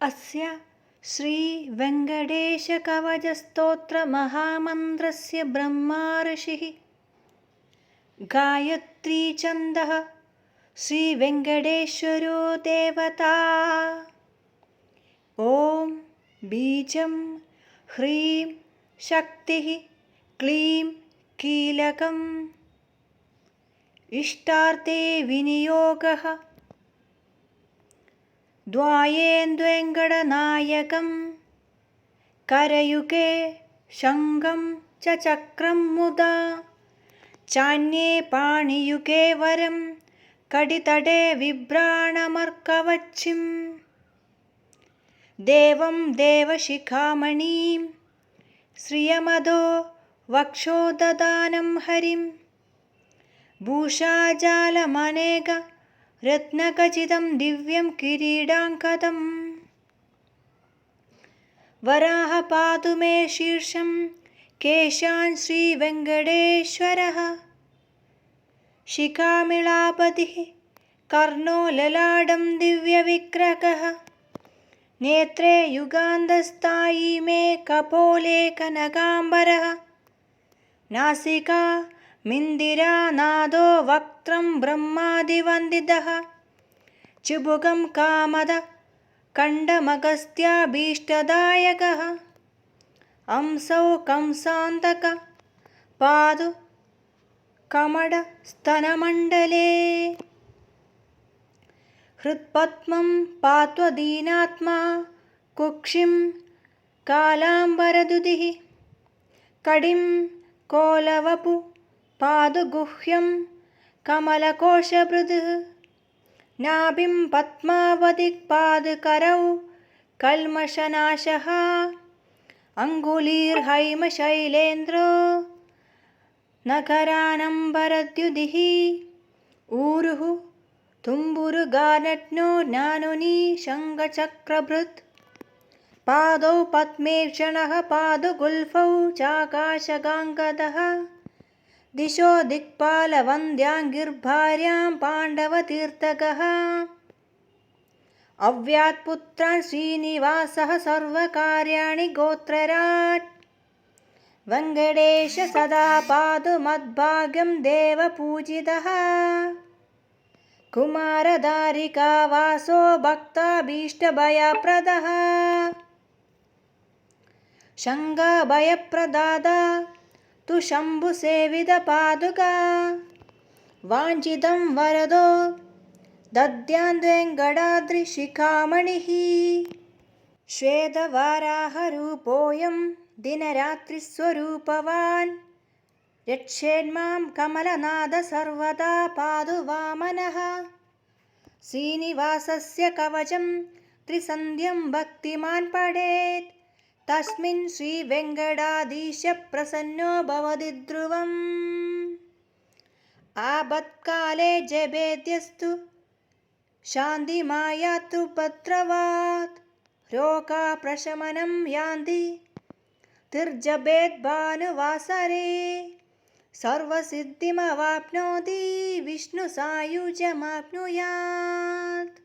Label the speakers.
Speaker 1: अस्य श्रीवेङ्कटेशकवचस्तोत्रमहामन्त्रस्य ब्रह्मा ऋषिः गायत्रीछन्दः श्रीवेङ्कटेश्वरो देवता। ॐ बीजं ह्रीं शक्तिः क्लीं कीलकम् इष्टार्थे विनियोगः द्वायेन्द्वेङ्कटनायकं करयुगे शङ्खं च चक्रं मुदा चान्ये पाणियुगे वरं कटितटे बिभ्राणमर्कवच्छिं देवं देवशिखामणिं श्रियमदो वक्षोदधानं हरिं भूषाजालमनेक रत्नखचितं दिव्यं किरीटाङ्कितं वराह पातु मे शीर्षं केशान् श्रीवेङ्कटेश्वरः शिखामिलापतिः कर्णो ललाटं दिव्यविग्रहः नेत्रे युगान्तस्थायी मे कपोले कनकाम्बरः नासिका मिन्दिरा नादो वक्त्रं ब्रह्मादिवन्दितः चिबुकं कामद कण्डमगस्त्याभीष्टदायकः अंसौ कंसान्तक पादु कमडस्तनमण्डले हृत्पद्मं पात्वदीनात्मा कुक्षिं कालाम्बरदुदिः कडिं कोलवपु पादुगुह्यं कमलकोशभृद् नाभिं पद्मावतिपादकरौ कल्मषनाशः अङ्गुलीर्हैमशैलेन्द्रो नकरानम्बरद्युतिः ऊरुः तुम्बुरुगानट्नो ज्ञानुनी शङ्खचक्रभृत् पादौ पद्मेक्षणः पादुगुल्फौ चाकाशगाङ्गदः दिशो दिक्पालवन्द्याङ्गिर्भार्यां पाण्डवतीर्थकः अव्यात्पुत्रान् श्रीनिवासः सर्वकार्याणि गोत्रराट् वेङ्कटेश सदा पातु मद्भाग्यं देवपूजितः कुमारधारिका वासो भक्ताभीष्टभयप्रदः शङ्खभयप्रदाता तु शम्भुसेवितपादुका वाञ्छितं वरदो दद्याद्वेङ्कटाद्रिशिखामणिः श्वेतवाराहरूपोऽयं दिनरात्रिस्वरूपवान् यच्छेन्मां कमलनाद सर्वदा पादु वामनः श्रीनिवासस्य कवचं त्रिसन्ध्यं भक्तिमान् पठेत् तस्मिन् श्रीवेङ्कटाधीश प्रसन्नो भवति ध्रुवम् आपत्काले जपेद्यस्तु शान्तिमायातु भद्रवात् रोगप्रशमनं यान्ति तिर्जपेद् भानुवासरे सर्वसिद्धिमवाप्नोति विष्णुसायुज्यमाप्नुयात्।